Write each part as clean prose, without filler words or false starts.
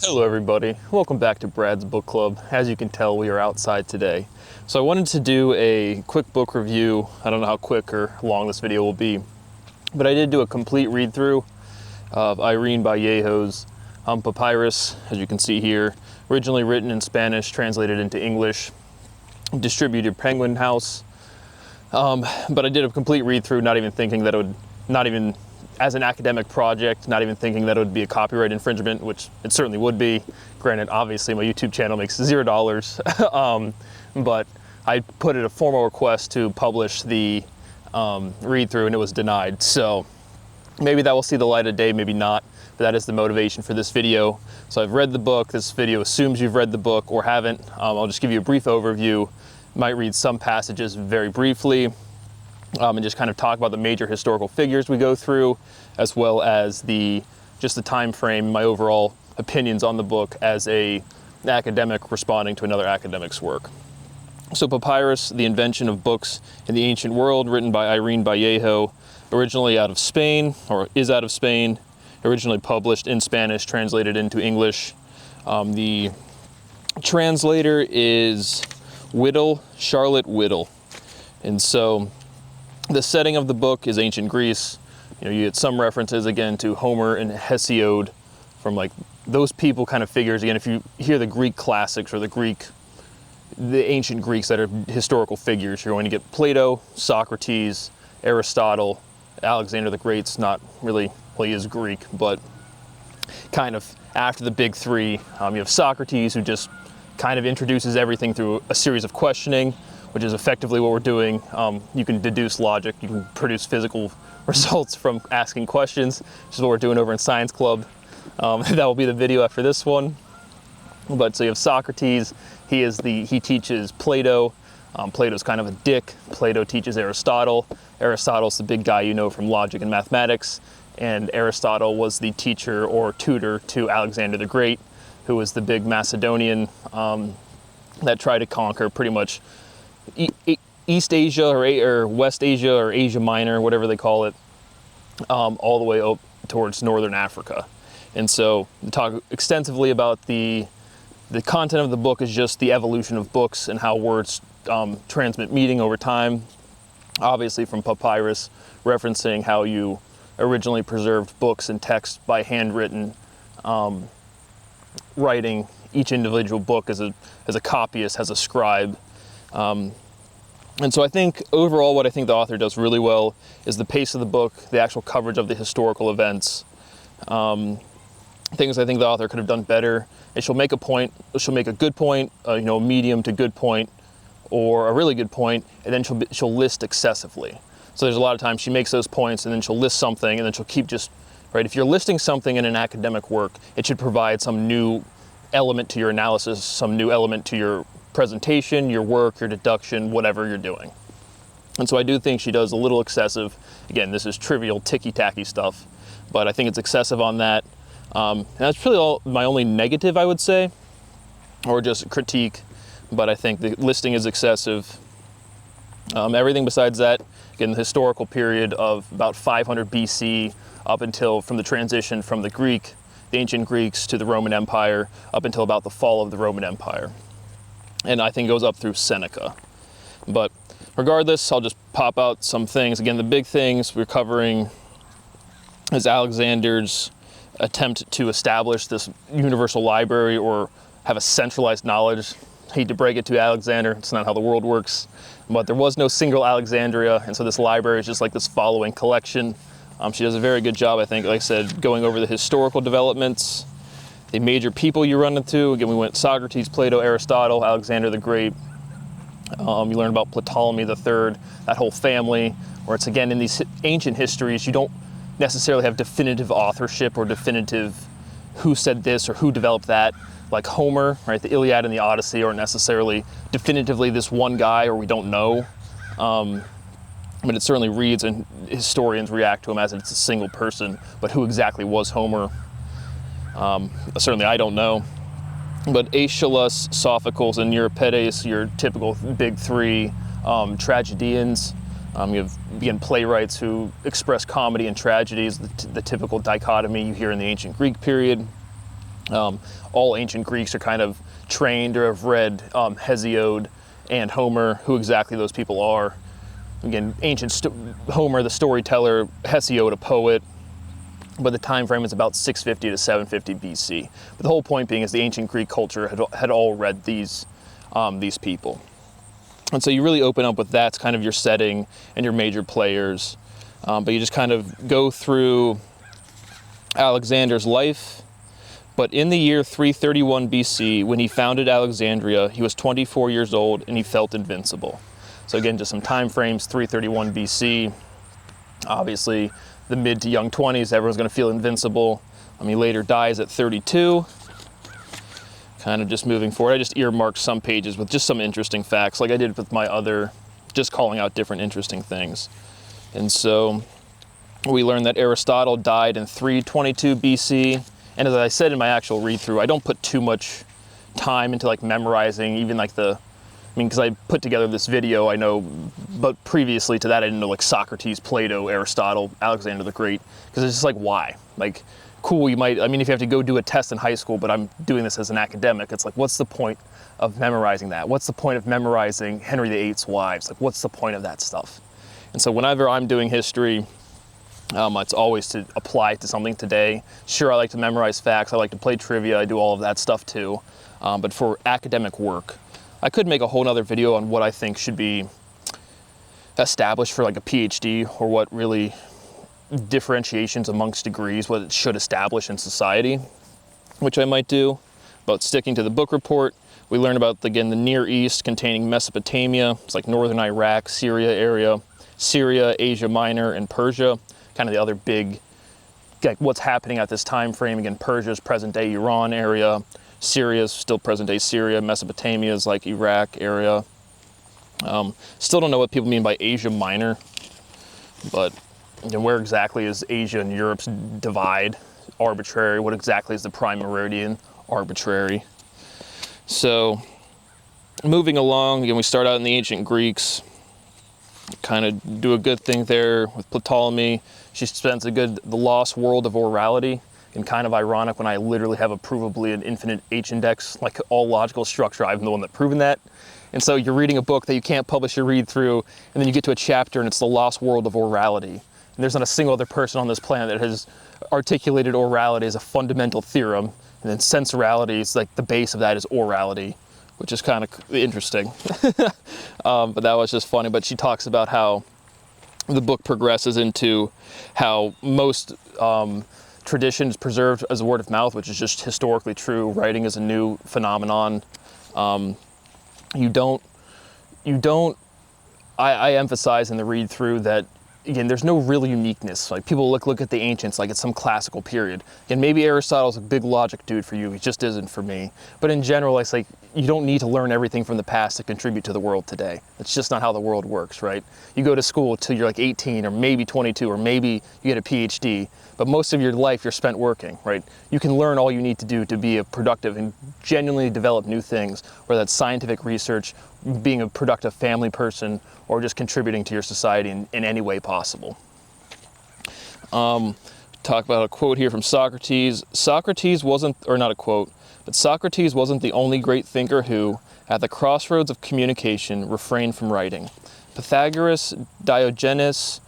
Hello everybody, welcome back to Brad's Book Club. As you can tell, we are outside today. So I wanted to do a quick book review. I don't know how quick or long this video will be, but I did do a complete read through of Irene Vallejo's Papyrus, as you can see here. Originally written in Spanish, translated into English, distributed Penguin House. But I did a complete read through, not even thinking that it would, not even as an academic project, not even thinking that it would be a copyright infringement, which it certainly would be. Granted, obviously my YouTube channel makes $0, but I put in a formal request to publish the read through and it was denied. So maybe that will see the light of day, maybe not, but that is the motivation for this video. So I've read the book. This video assumes you've read the book or haven't. I'll just give you a brief overview. Might read some passages very briefly. And just kind of talk about the major historical figures we go through, as well as just the time frame, my overall opinions on the book as an academic responding to another academic's work. So Papyrus, the invention of books in the ancient world, written by Irene Vallejo, originally out of Spain, or is out of Spain, originally published in Spanish, translated into English. The translator is Charlotte Whittle. And so the setting of the book is ancient Greece. You get some references again to Homer and Hesiod from like those people kind of figures. Again, if you hear the Greek classics or the ancient Greeks that are historical figures, you're going to get Plato, Socrates, Aristotle, Alexander the Great's not really, well, he is Greek, but kind of after the big three. You have Socrates, who just kind of introduces everything through a series of questioning, which is effectively what we're doing. You can deduce logic, you can produce physical results from asking questions, which is what we're doing over in Science Club. That will be the video after this one. But so you have Socrates, he teaches Plato. Plato's kind of a dick. Plato teaches Aristotle. Aristotle's the big guy you know from logic and mathematics, and Aristotle was the teacher or tutor to Alexander the Great, who was the big Macedonian that tried to conquer pretty much East Asia or West Asia or Asia Minor, whatever they call it, all the way up towards Northern Africa. And so we talk extensively about the content of the book is just the evolution of books and how words transmit meaning over time. Obviously from Papyrus, referencing how you originally preserved books and text by handwritten writing. Each individual book as a copyist, has a scribe. And so I think overall what I think the author does really well is the pace of the book, the actual coverage of the historical events. Things I think the author could have done better. And she'll make a point, she'll make a good point, a medium to good point, or a really good point, and then she'll list excessively. So there's a lot of times she makes those points and then she'll list something and then she'll keep right? If you're listing something in an academic work, it should provide some new element to your analysis, some new element to your presentation, your work, your deduction, whatever you're doing. And so I do think she does a little excessive. Again, this is trivial, ticky-tacky stuff, but I think it's excessive on that. And that's really my only negative, I would say, or just critique, but I think the listing is excessive. Everything besides that, again, the historical period of about 500 BC up until from the transition from the ancient Greeks to the Roman Empire, up until about the fall of the Roman Empire. And I think it goes up through Seneca. But regardless, I'll just pop out some things. Again, the big things we're covering is Alexander's attempt to establish this universal library or have a centralized knowledge. I hate to break it to Alexander, it's not how the world works, but there was no single Alexandria, and so this library is just like this following collection. She does a very good job, I think, like I said, going over the historical developments, the major people you run into. Again, we went Socrates, Plato, Aristotle, Alexander the Great. You learn about Ptolemy III, that whole family, where it's, again, in these ancient histories, you don't necessarily have definitive authorship or definitive who said this or who developed that. Like Homer, right? The Iliad and the Odyssey aren't necessarily definitively this one guy or we don't know. But it certainly reads and historians react to him as it's a single person, but who exactly was Homer? Certainly I don't know. But Aeschylus, Sophocles, and Euripides, your typical big three tragedians. You have, again, playwrights who express comedy and tragedies, the typical dichotomy you hear in the ancient Greek period. All ancient Greeks are kind of trained or have read Hesiod and Homer, who exactly those people are. Again, Homer, the storyteller, Hesiod, a poet, but the time frame is about 650 to 750 BC. But the whole point being is the ancient Greek culture had all read these people. And so you really open up with that's kind of your setting and your major players. But you just kind of go through Alexander's life. But in the year 331 BC, when he founded Alexandria, he was 24 years old and he felt invincible. So again, just some time frames, 331 BC. Obviously, the mid to young 20s, everyone's going to feel invincible. He later dies at 32. Kind of just moving forward. I just earmarked some pages with just some interesting facts, like I did with my other, just calling out different interesting things. And so we learned that Aristotle died in 322 BC. And as I said in my actual read-through, I don't put too much time into like memorizing even like because I put together this video, I know, but previously to that I didn't know like Socrates, Plato, Aristotle, Alexander the Great, because it's just like, why? Like, cool, if you have to go do a test in high school, but I'm doing this as an academic, it's like, what's the point of memorizing that? What's the point of memorizing Henry VIII's wives? Like, what's the point of that stuff? And so whenever I'm doing history, it's always to apply to something today. Sure, I like to memorize facts, I like to play trivia, I do all of that stuff too. But for academic work, I could make a whole nother video on what I think should be established for like a PhD, or what really differentiations amongst degrees, what it should establish in society, which I might do. But sticking to the book report, we learn about, again, the Near East containing Mesopotamia, it's like northern Iraq, Syria area, Syria, Asia Minor, and Persia. Kind of the other big, like what's happening at this time frame. Again, Persia's present-day Iran area, Syria's still present-day Syria, Mesopotamia is like Iraq area. Still don't know what people mean by Asia Minor, but where exactly is Asia and Europe's divide? Arbitrary. What exactly is the prime meridian? Arbitrary. So moving along, again, we start out in the ancient Greeks. Kind of do a good thing there with Ptolemy. She spends the lost world of orality, and kind of ironic when I literally have a provably an infinite H index, like all logical structure, I'm the one that proven that. And so you're reading a book that you can't publish your read through, and then you get to a chapter and it's the lost world of orality. And there's not a single other person on this planet that has articulated orality as a fundamental theorem, and then sensorality is like the base of that is orality, which is kind of interesting. But that was just funny. But she talks about how the book progresses into how most tradition is preserved as word of mouth, which is just historically true. Writing is a new phenomenon. I emphasize in the read through that, again, there's no real uniqueness. Like, people look at the ancients like it's some classical period. And maybe Aristotle's a big logic dude for you, he just isn't for me. But in general, it's like, you don't need to learn everything from the past to contribute to the world today. That's just not how the world works, right? You go to school till you're like 18 or maybe 22, or maybe you get a PhD, but most of your life you're spent working, right? You can learn all you need to do to be a productive and genuinely develop new things, whether that's scientific research, being a productive family person, or just contributing to your society in any way possible. Talk about a quote here from Socrates. Socrates wasn't, or not a quote, but Socrates wasn't the only great thinker who, at the crossroads of communication, refrained from writing. Pythagoras, Diogenes,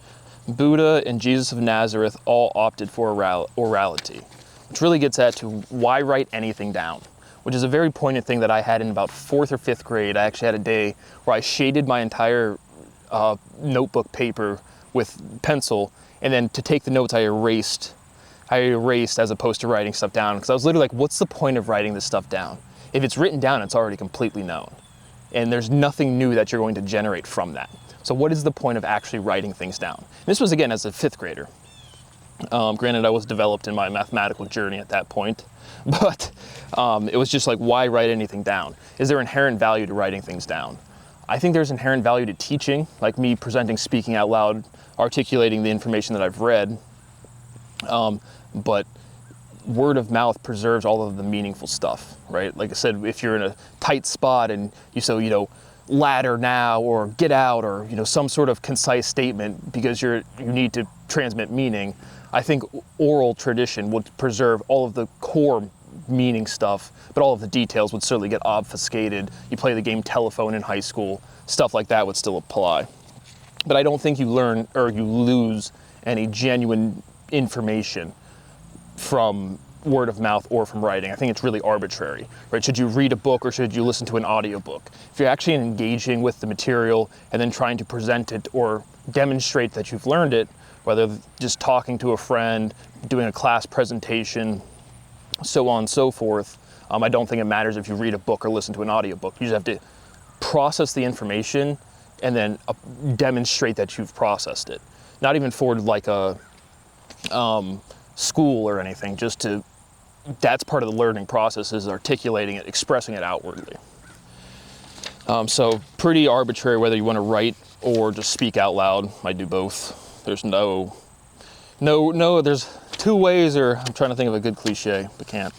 Buddha, and Jesus of Nazareth all opted for orality, which really gets at to why write anything down, which is a very poignant thing that I had in about 4th or 5th grade. I actually had a day where I shaded my entire notebook paper with pencil, and then to take the notes I erased as opposed to writing stuff down, because I was literally like, what's the point of writing this stuff down? If it's written down, it's already completely known, and there's nothing new that you're going to generate from that. So what is the point of actually writing things down? And this was, again, as a 5th grader. Granted, I was developed in my mathematical journey at that point, but it was just like, why write anything down? Is there inherent value to writing things down? I think there's inherent value to teaching, like me presenting, speaking out loud, articulating the information that I've read. But word of mouth preserves all of the meaningful stuff, right? Like I said, if you're in a tight spot and you say, ladder now, or get out, or some sort of concise statement because you need to transmit meaning, I think oral tradition would preserve all of the core meaning stuff, but all of the details would certainly get obfuscated. You play the game telephone in high school, stuff like that would still apply. But I don't think you learn or you lose any genuine information from word of mouth or from writing. I think it's really arbitrary, right? Should you read a book or should you listen to an audiobook? If you're actually engaging with the material and then trying to present it or demonstrate that you've learned it, whether just talking to a friend, doing a class presentation, so on and so forth, I don't think it matters if you read a book or listen to an audiobook. You just have to process the information and then demonstrate that you've processed it. Not even for like a school or anything, just to, that's part of the learning process, is articulating it, expressing it outwardly. So pretty arbitrary whether you want to write or just speak out loud. I do both. There's there's two ways, or I'm trying to think of a good cliche, but can't.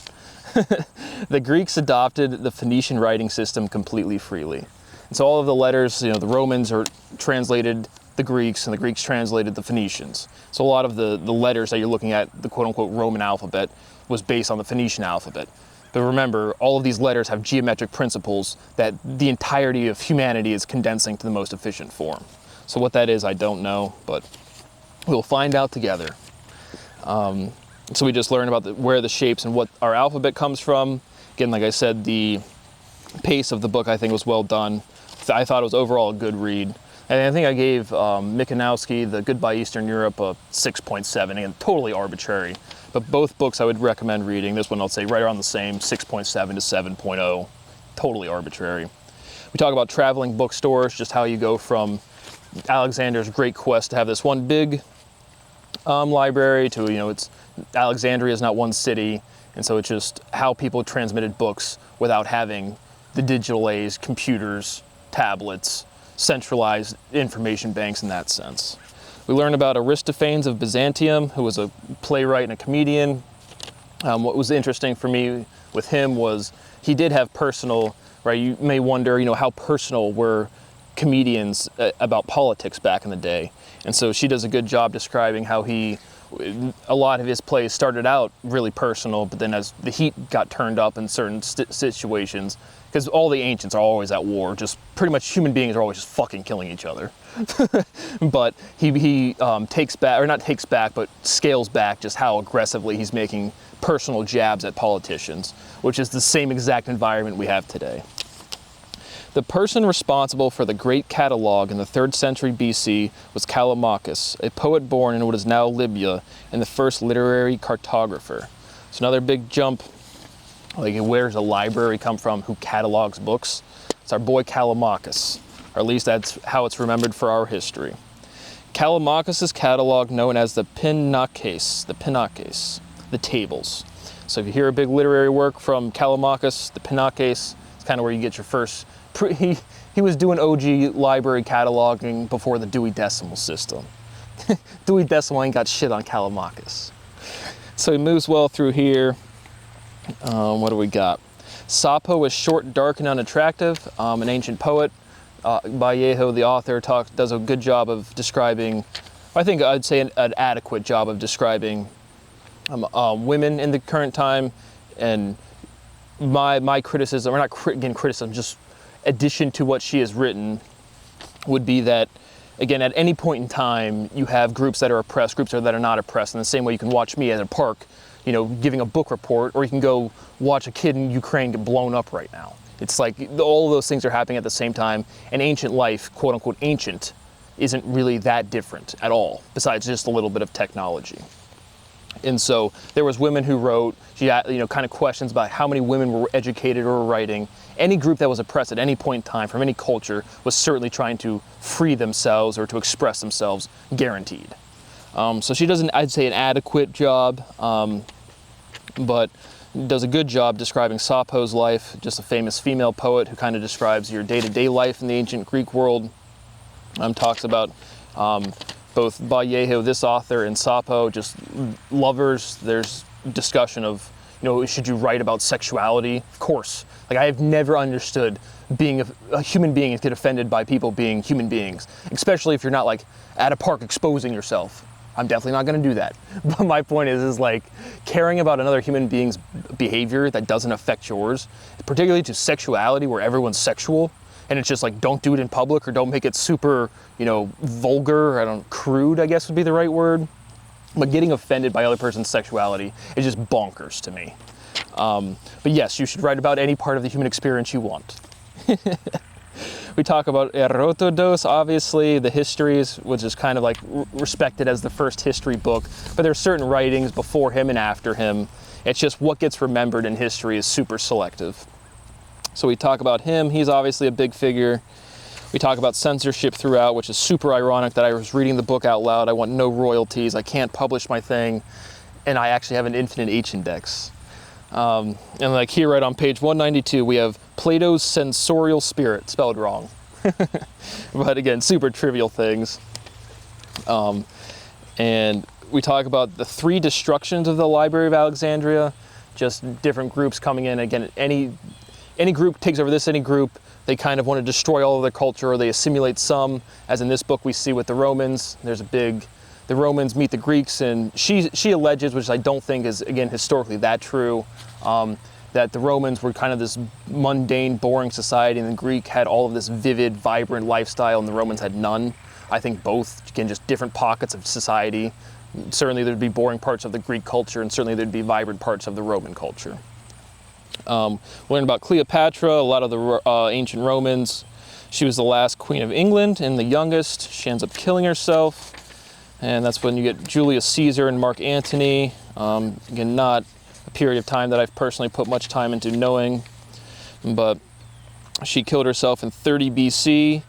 The Greeks adopted the Phoenician writing system completely freely. And so all of the letters, the Romans are translated the Greeks, and the Greeks translated the Phoenicians. So a lot of the letters that you're looking at, the quote-unquote Roman alphabet, was based on the Phoenician alphabet. But remember, all of these letters have geometric principles that the entirety of humanity is condensing to the most efficient form. So what that is, I don't know, but we'll find out together. So we just learned about where the shapes and what our alphabet comes from. Again, like I said, the pace of the book I think was well done. I thought it was overall a good read. And I think I gave Michanowski, The Goodbye Eastern Europe, a 6.7, again, totally arbitrary. But both books I would recommend reading. This one I'll say right around the same, 6.7 to 7.0, totally arbitrary. We talk about traveling bookstores, just how you go from Alexander's great quest to have this one big library to, it's Alexandria is not one city, and so it's just how people transmitted books without having the digital age, computers, tablets, centralized information banks in that sense. We learn about Aristophanes of Byzantium, who was a playwright and a comedian. What was interesting for me with him was he did have personal, right? You may wonder, how personal were comedians about politics back in the day. And so she does a good job describing how a lot of his plays started out really personal, but then as the heat got turned up in certain situations, because all the ancients are always at war, just pretty much human beings are always just fucking killing each other. But he takes back, or not takes back, but scales back just how aggressively he's making personal jabs at politicians, which is the same exact environment we have today. The person responsible for the great catalog in the 3rd century BC was Callimachus, a poet born in what is now Libya and the first literary cartographer. So another big jump, like where does a library come from? Who catalogs books? It's our boy Callimachus, or at least that's how it's remembered for our history. Callimachus's catalog, known as the Pinakes, the tables. So if you hear a big literary work from Callimachus, the Pinakes, it's kind of where you get your first. He was doing OG library cataloging before the Dewey Decimal System. Dewey Decimal ain't got shit on Callimachus. So he moves well through here. What do we got? Sappho was short, dark, and unattractive. An ancient poet. Vallejo, the author, does a good job of describing, I think I'd say an adequate job of describing women in the current time. And my criticism, or not criticism, just addition to what she has written, would be that, again, at any point in time, you have groups that are oppressed, groups that are not oppressed. In the same way you can watch me at a park, giving a book report, or you can go watch a kid in Ukraine get blown up right now. It's like all of those things are happening at the same time, and ancient life, quote unquote ancient, isn't really that different at all, besides just a little bit of technology. And so there was women who wrote, she had, kind of questions about how many women were educated or were writing. Any group that was oppressed at any point in time from any culture was certainly trying to free themselves or to express themselves, guaranteed. So she does, I'd say, an adequate job, but does a good job describing Sappho's life, just a famous female poet who kind of describes your day-to-day life in the ancient Greek world. Talks about both Vallejo, this author, and Sappho, just lovers. There's discussion of, should you write about sexuality? Of course. Like, I have never understood being a human being and get offended by people being human beings, especially if you're not like at a park exposing yourself. I'm definitely not going to do that. But my point is like caring about another human being's behavior that doesn't affect yours, particularly to sexuality where everyone's sexual, and it's just like, don't do it in public or don't make it super, you know, vulgar, crude, I guess would be the right word. But getting offended by other person's sexuality is just bonkers to me. But yes, you should write about any part of the human experience you want. We talk about Herodotus, obviously, the histories, which is kind of like respected as the first history book, but there's certain writings before him and after him. It's just what gets remembered in history is super selective. So we talk about him. He's obviously a big figure. We talk about censorship throughout, which is super ironic that I was reading the book out loud. I want no royalties. I can't publish my thing. And I actually have an infinite H index. And like here, right on page 192, we have Plato's sensorial spirit, spelled wrong. But again, super trivial things. And we talk about the 3 destructions of the Library of Alexandria, just different groups coming in. Again, any group takes over any group, they kind of want to destroy all of their culture, or they assimilate some, as in this book we see with the Romans. There's the Romans meet the Greeks, and she alleges, which I don't think is, again, historically that true, that the Romans were kind of this mundane, boring society, and the Greek had all of this vivid, vibrant lifestyle, and the Romans had none. I think both, again, just different pockets of society. Certainly there'd be boring parts of the Greek culture, and certainly there'd be vibrant parts of the Roman culture. We learn about Cleopatra, a lot of the ancient Romans. She was the last queen of England and the youngest. She ends up killing herself. And that's when you get Julius Caesar and Mark Antony. Again, not a period of time that I've personally put much time into knowing, but she killed herself in 30 BC.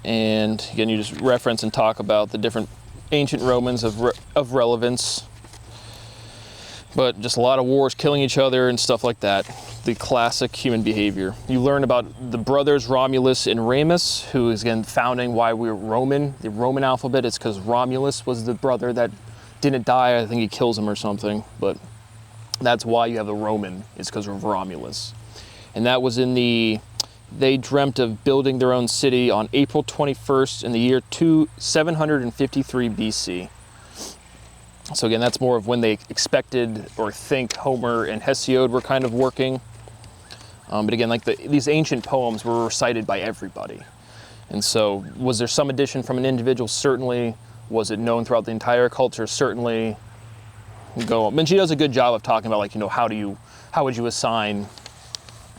And again, you just reference and talk about the different ancient Romans of relevance. But just a lot of wars, killing each other and stuff like that. The classic human behavior. You learn about the brothers Romulus and Remus, who is again founding why we're Roman. The Roman alphabet is because Romulus was the brother that didn't die. I think he kills him or something. But that's why you have the Roman, is because of Romulus. And that was they dreamt of building their own city on April 21st in the year 753 BC. So again, that's more of when they expected or think Homer and Hesiod were kind of working. But again, like these ancient poems were recited by everybody. And so was there some addition from an individual? Certainly. Was it known throughout the entire culture? Certainly. And she does a good job of talking about, like, you know, how would you assign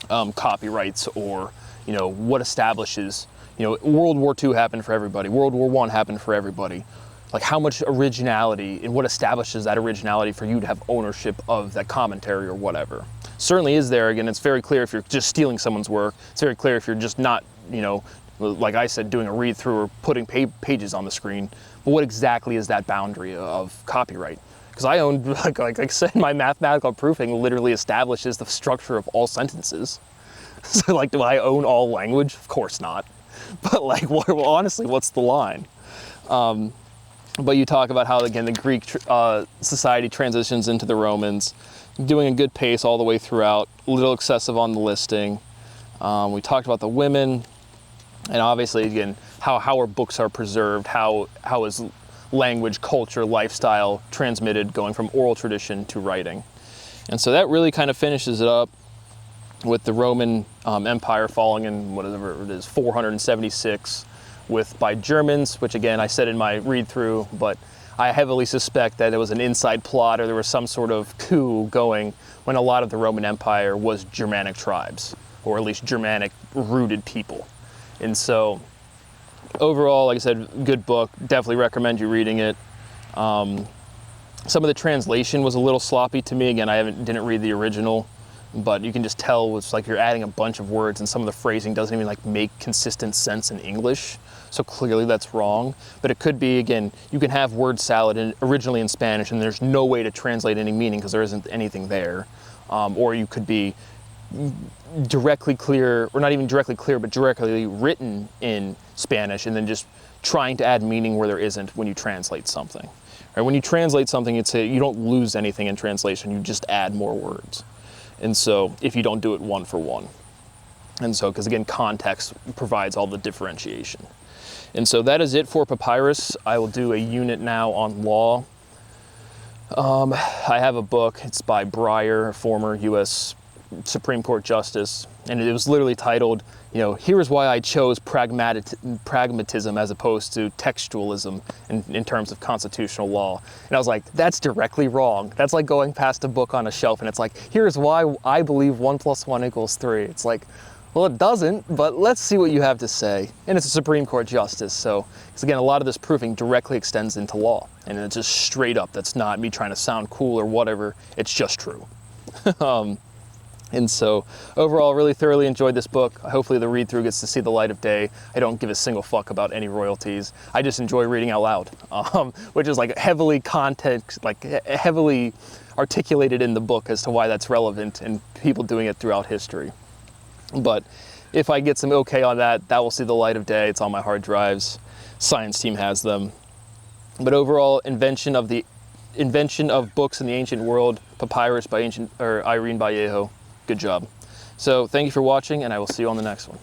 copyrights, or, you know, what establishes, you know, World War II happened for everybody. World War I happened for everybody. Like, how much originality and what establishes that originality for you to have ownership of that commentary or whatever. Certainly is there. Again, it's very clear if you're just stealing someone's work. It's very clear if you're just not, you know, like I said, doing a read through or putting pages on the screen. But what exactly is that boundary of copyright? Because I own, like I said, my mathematical proofing literally establishes the structure of all sentences. So, like, do I own all language? Of course not. But, like, well, honestly, what's the line? But you talk about how, again, the Greek society transitions into the Romans, doing a good pace all the way throughout, a little excessive on the listing. We talked about the women, and obviously, again, how our books are preserved, how is language, culture, lifestyle transmitted, going from oral tradition to writing. And so that really kind of finishes it up with the Roman Empire falling in, whatever it is, 476. By Germans, which again I said in my read through, but I heavily suspect that it was an inside plot, or there was some sort of coup going when a lot of the Roman Empire was Germanic tribes, or at least Germanic rooted people. And so overall, like I said, good book, definitely recommend you reading it. Some of the translation was a little sloppy to me. Again, I didn't read the original, but you can just tell it's like you're adding a bunch of words, and some of the phrasing doesn't even like make consistent sense in English. So clearly that's wrong. But it could be, again, you can have word salad originally in Spanish, and there's no way to translate any meaning because there isn't anything there. Or you could be directly clear, or not even directly clear, but directly written in Spanish, and then just trying to add meaning where there isn't when you translate something. Right? When you translate something, you don't lose anything in translation, you just add more words. And so if you don't do it one for one. And so, because again, context provides all the differentiation. And so that is it for Papyrus. I will do a unit now on law. I have a book. It's by Breyer, a former U.S. Supreme Court Justice, and it was literally titled, you know, here's why I chose pragmatism as opposed to textualism in terms of constitutional law. And I was like, that's directly wrong. That's like going past a book on a shelf and it's like, here's why I believe 1 + 1 = 3. It's like, well, it doesn't, but let's see what you have to say. And it's a Supreme Court Justice, so, because again, a lot of this proving directly extends into law, and it's just straight up. That's not me trying to sound cool or whatever. It's just true. And so overall, really thoroughly enjoyed this book. Hopefully the read-through gets to see the light of day. I don't give a single fuck about any royalties. I just enjoy reading out loud, which is like heavily context, like heavily articulated in the book as to why that's relevant and people doing it throughout history. But if I get some okay on that, that will see the light of day. It's on my hard drives. Science team has them. But overall, invention of books in the ancient world, Papyrus by Irene Vallejo. Good job. So thank you for watching, and I will see you on the next one.